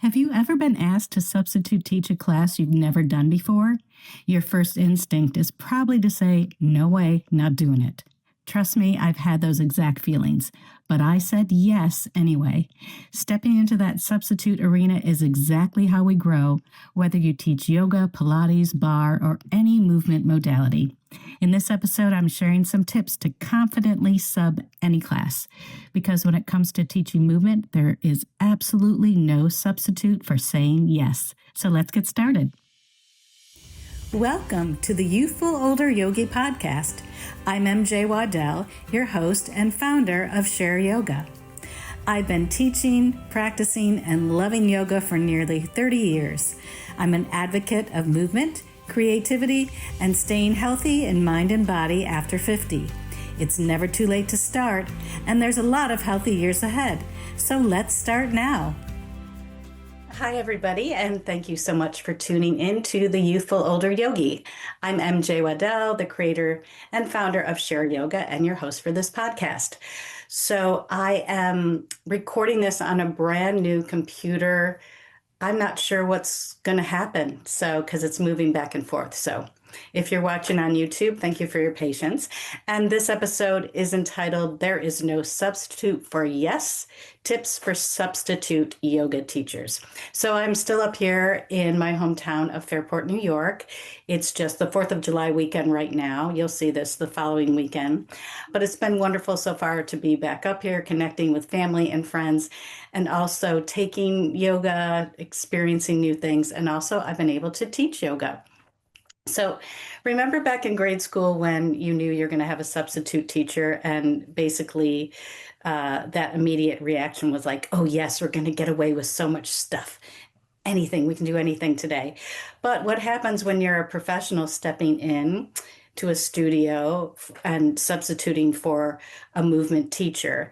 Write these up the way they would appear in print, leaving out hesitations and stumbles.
Have you ever been asked to substitute teach a class you've never done before? Your first instinct is probably to say, no way, not doing it. Trust me, I've had those exact feelings, but I said yes anyway. Stepping into that substitute arena is exactly how we grow, whether you teach yoga, Pilates, barre, or any movement modality. In this episode, I'm sharing some tips to confidently sub any class, because when it comes to teaching movement, there is absolutely no substitute for saying yes. So let's get started. Welcome to the Youthful Older Yogi podcast. I'm MJ Waddell, your host and founder of Share Yoga. I've been teaching, practicing, and loving yoga for nearly 30 years. I'm an advocate of movement, creativity, and staying healthy in mind and body after 50. It's never too late to start, and there's a lot of healthy years ahead. So let's start now. Hi, everybody, and thank you so much for tuning in to the Youthful Older Yogi. I'm MJ Waddell, the creator and founder of Share Yoga and your host for this podcast. So I am recording this on a brand new computer. I'm not sure what's going to happen, because it's moving back and forth. So if you're watching on YouTube, thank you for your patience. And this episode is entitled, There is No Substitute for Yes, Tips for Substitute Yoga Teachers. So I'm still up here in my hometown of Fairport, New York. It's just the 4th of July weekend right now. You'll see this the following weekend. But it's been wonderful so far to be back up here, connecting with family and friends, and also taking yoga, experiencing new things. And also I've been able to teach yoga. So remember back in grade school when you knew you're going to have a substitute teacher, and basically that immediate reaction was like, oh yes, we're going to get away with so much stuff. Anything, we can do anything today. But what happens when you're a professional stepping in to a studio and substituting for a movement teacher?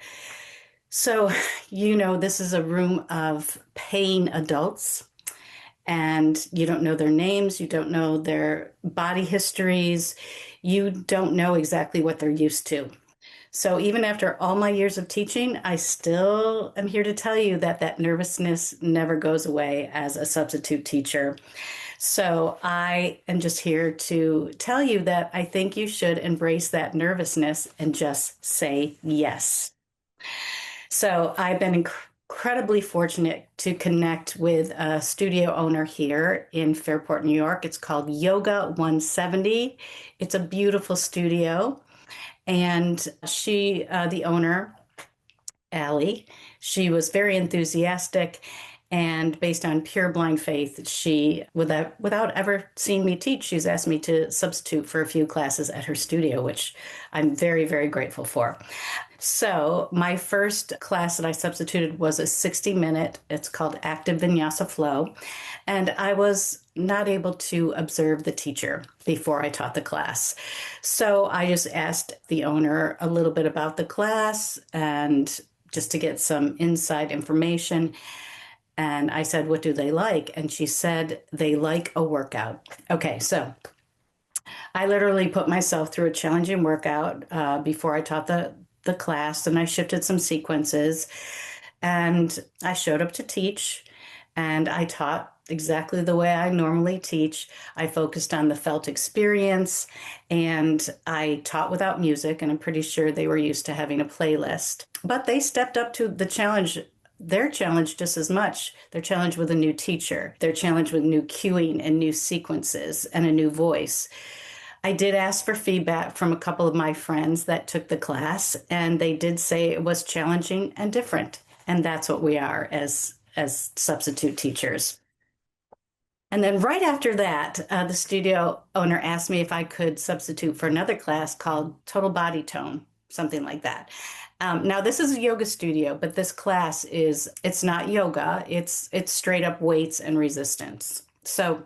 So, this is a room of paying adults, and you don't know their names, you don't know their body histories, you don't know exactly what they're used to. So even after all my years of teaching, I still am here to tell you that nervousness never goes away as a substitute teacher. So I am just here to tell you that I think you should embrace that nervousness and just say yes. So I've been incredibly fortunate to connect with a studio owner here in Fairport, New York. It's called Yoga 170. It's a beautiful studio. And she, the owner, Allie, she was very enthusiastic, and based on pure blind faith, she, without ever seeing me teach, she's asked me to substitute for a few classes at her studio, which I'm very, very grateful for. So my first class that I substituted was a 60-minute, it's called Active Vinyasa Flow, and I was not able to observe the teacher before I taught the class. So I just asked the owner a little bit about the class and just to get some inside information. And I said, what do they like? And she said, they like a workout. Okay, so I literally put myself through a challenging workout before I taught the class, and I shifted some sequences, and I showed up to teach, and I taught exactly the way I normally teach. I focused on the felt experience, and I taught without music, and I'm pretty sure they were used to having a playlist. But they stepped up to the challenge, their challenge just as much. Their challenge with a new teacher, their challenge with new cueing and new sequences and a new voice. I did ask for feedback from a couple of my friends that took the class, and they did say it was challenging and different. And that's what we are as substitute teachers. And then right after that, the studio owner asked me if I could substitute for another class called Total Body Tone, something like that. Now, this is a yoga studio, but this class it's not yoga. It's straight up weights and resistance. So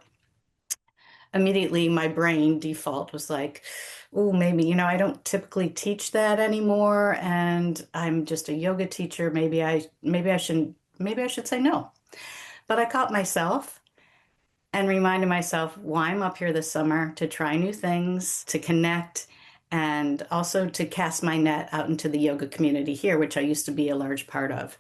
immediately my brain default was like, oh, maybe, I don't typically teach that anymore, and I'm just a yoga teacher. Maybe I should say no. But I caught myself and reminded myself why I'm up here this summer, to try new things, to connect, and also to cast my net out into the yoga community here, which I used to be a large part of.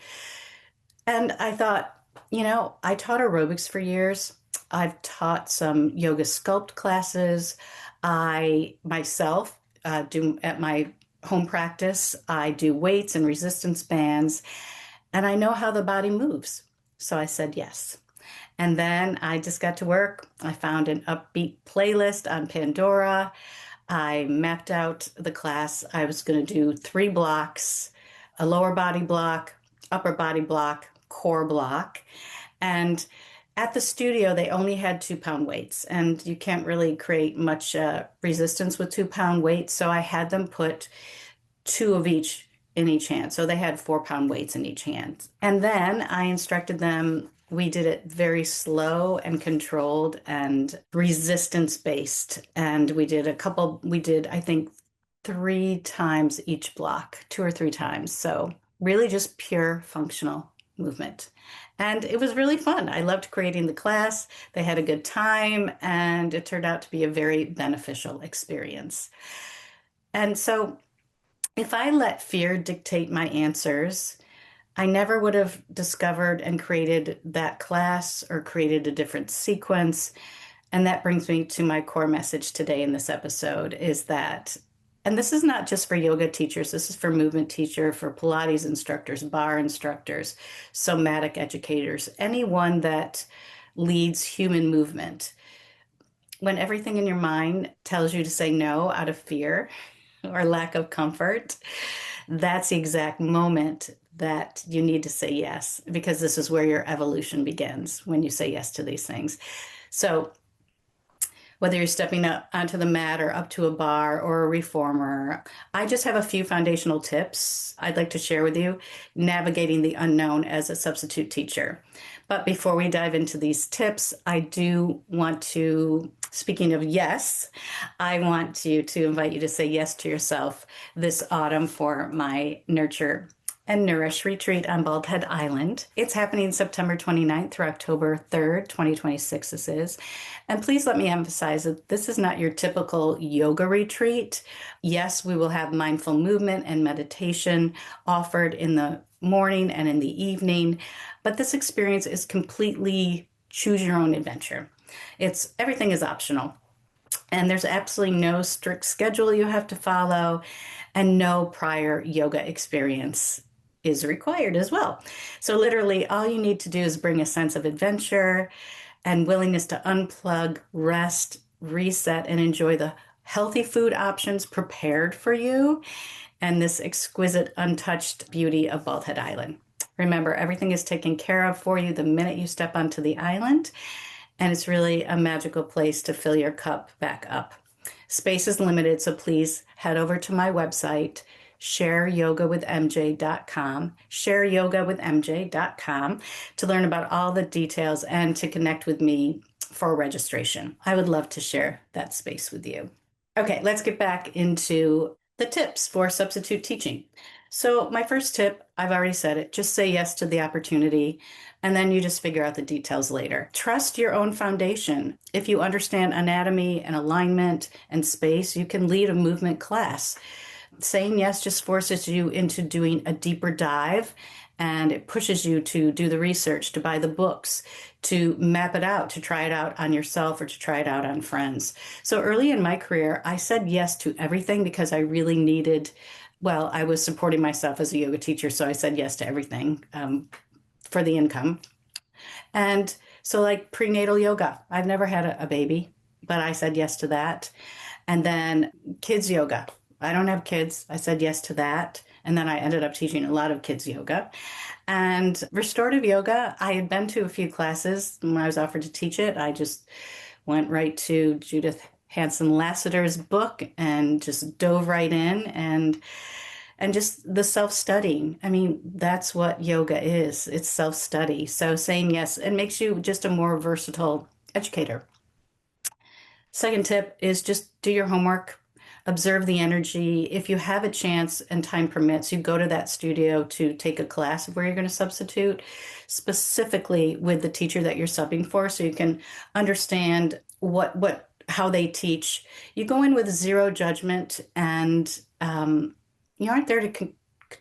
And I thought, I taught aerobics for years. I've taught some yoga sculpt classes. I myself do at my home practice, I do weights and resistance bands, and I know how the body moves. So I said yes. And then I just got to work. I found an upbeat playlist on Pandora. I mapped out the class. I was going to do 3 blocks: a lower body block, upper body block, core block. And at the studio, they only had 2 pound weights, and you can't really create much resistance with 2 pound weights. So I had them put two of each in each hand. So they had 4 pound weights in each hand. And then I instructed them. We did it very slow and controlled and resistance based. And we did, I think, 3 times each block, 2 or 3 times. So really just pure functional movement. And it was really fun. I loved creating the class. They had a good time, and it turned out to be a very beneficial experience. And so if I let fear dictate my answers, I never would have discovered and created that class or created a different sequence. And that brings me to my core message today in this episode is that, and this is not just for yoga teachers, this is for movement teacher, for Pilates instructors, barre instructors, somatic educators, anyone that leads human movement. When everything in your mind tells you to say no out of fear or lack of comfort, that's the exact moment that you need to say yes, because this is where your evolution begins when you say yes to these things. So whether you're stepping up onto the mat or up to a bar or a reformer, I just have a few foundational tips I'd like to share with you navigating the unknown as a substitute teacher. But before we dive into these tips, I do want to, speaking of yes, I want you to invite you to say yes to yourself this autumn for my Nurture and Nourish retreat on Bald Head Island. It's happening September 29th through October 3rd, 2026 this is. And please let me emphasize that this is not your typical yoga retreat. Yes, we will have mindful movement and meditation offered in the morning and in the evening, but this experience is completely choose your own adventure. Everything is optional. And there's absolutely no strict schedule you have to follow, and no prior yoga experience is required as well. So, literally, all you need to do is bring a sense of adventure and willingness to unplug, rest, reset, and enjoy the healthy food options prepared for you and this exquisite, untouched beauty of Bald Head Island. Remember, everything is taken care of for you the minute you step onto the island, and it's really a magical place to fill your cup back up. Space is limited, so please head over to my website, shareyogawithmj.com, shareyogawithmj.com, to learn about all the details and to connect with me for registration. I would love to share that space with you. Okay, let's get back into the tips for substitute teaching. So my first tip, I've already said it, just say yes to the opportunity, and then you just figure out the details later. Trust your own foundation. If you understand anatomy and alignment and space, you can lead a movement class. Saying yes just forces you into doing a deeper dive, and it pushes you to do the research, to buy the books, to map it out, to try it out on yourself or to try it out on friends. So early in my career, I said yes to everything because I really needed, well, I was supporting myself as a yoga teacher, so I said yes to everything for the income. And so, like prenatal yoga, I've never had a baby, but I said yes to that. And then kids yoga. I don't have kids. I said yes to that. And then I ended up teaching a lot of kids yoga. And restorative yoga, I had been to a few classes when I was offered to teach it. I just went right to Judith Hanson Lassiter's book and just dove right in, and just the self-studying. I mean, that's what yoga is. It's self-study. So saying yes, it makes you just a more versatile educator. Second tip is just do your homework, observe the energy. If you have a chance and time permits, you go to that studio to take a class where you're going to substitute specifically with the teacher that you're subbing for, so you can understand how they teach. You go in with zero judgment, and you aren't there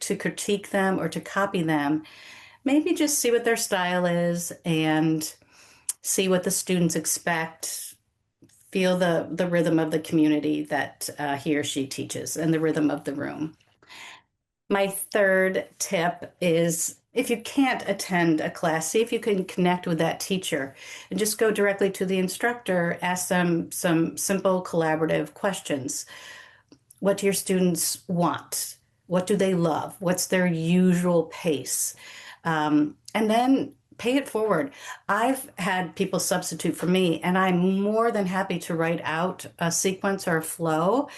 to critique them or to copy them. maybe just see what their style is and see what the students expect. Feel the rhythm of the community that he or she teaches and the rhythm of the room. My third tip is if you can't attend a class, see if you can connect with that teacher and just go directly to the instructor, ask them some simple collaborative questions. What do your students want? What do they love? What's their usual pace? And then pay it forward. I've had people substitute for me, and I'm more than happy to write out a sequence or a flow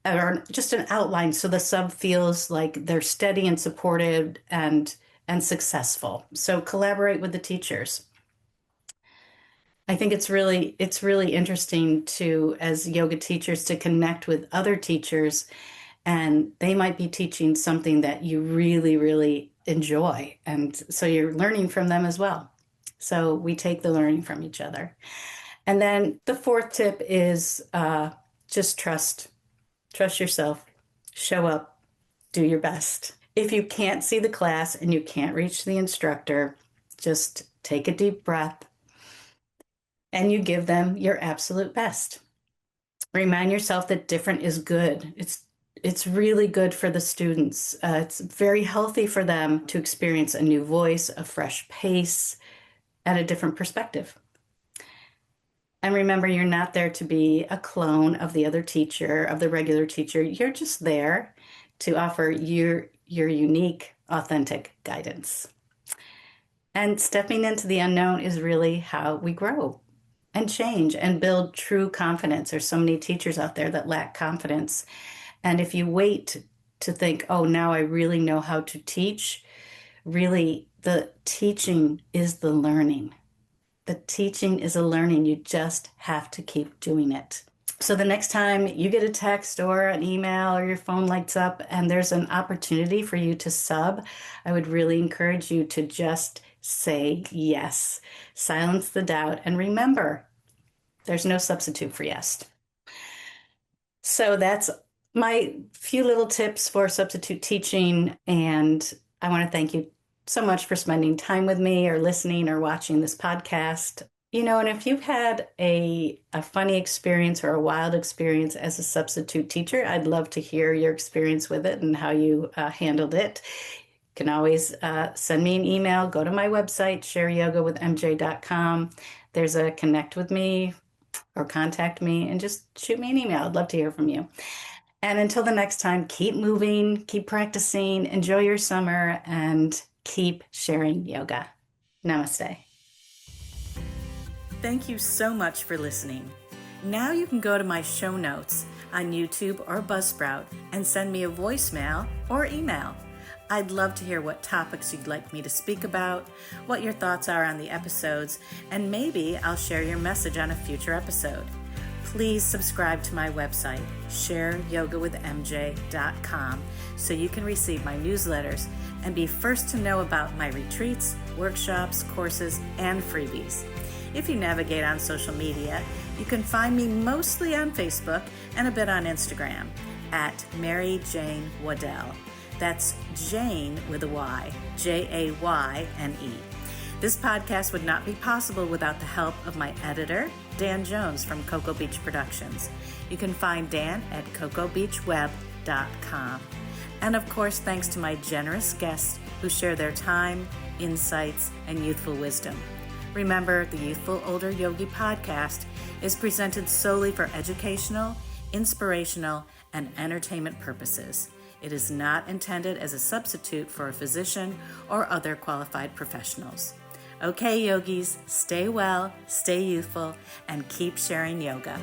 or just an outline so the sub feels like they're steady and supported and successful. So collaborate with the teachers. I think it's really interesting to, as yoga teachers, to connect with other teachers, and they might be teaching something that you really, really enjoy. And so you're learning from them as well. So we take the learning from each other. And then the fourth tip is just trust. Trust yourself, show up, do your best. If you can't see the class and you can't reach the instructor, just take a deep breath and you give them your absolute best. Remind yourself that different is good. It's really good for the students. It's very healthy for them to experience a new voice, a fresh pace, and a different perspective. And remember, you're not there to be a clone of the other teacher, of the regular teacher. You're just there to offer your unique, authentic guidance. And stepping into the unknown is really how we grow and change and build true confidence. There's so many teachers out there that lack confidence. And if you wait to think, oh, now I really know how to teach, really the teaching is the learning. The teaching is a learning. You just have to keep doing it. So the next time you get a text or an email or your phone lights up and there's an opportunity for you to sub, I would really encourage you to just say yes. Silence the doubt. And remember, there's no substitute for yes. So that's my few little tips for substitute teaching. And I want to thank you so much for spending time with me or listening or watching this podcast. And if you've had a funny experience or a wild experience as a substitute teacher, I'd love to hear your experience with it and how you handled it. You can always send me an email. Go to my website, shareyogawithmj.com. There's a connect with me or contact me and just shoot me an email. I'd love to hear from you. And until the next time, keep moving, keep practicing, enjoy your summer, and keep sharing yoga. Namaste. Thank you so much for listening. Now you can go to my show notes on YouTube or Buzzsprout and send me a voicemail or email. I'd love to hear what topics you'd like me to speak about, what your thoughts are on the episodes, and maybe I'll share your message on a future episode. Please subscribe to my website, shareyogawithmj.com, so you can receive my newsletters and be first to know about my retreats, workshops, courses, and freebies. If you navigate on social media, you can find me mostly on Facebook and a bit on Instagram at Mary Jane Waddell. That's Jane with a Y, Jayne. This podcast would not be possible without the help of my editor, Dan Jones from Cocoa Beach Productions. You can find Dan at cocoabeachweb.com. And of course, thanks to my generous guests who share their time, insights, and youthful wisdom. Remember, the Youthful Older Yogi podcast is presented solely for educational, inspirational, and entertainment purposes. It is not intended as a substitute for a physician or other qualified professionals. Okay, yogis, stay well, stay youthful, and keep sharing yoga.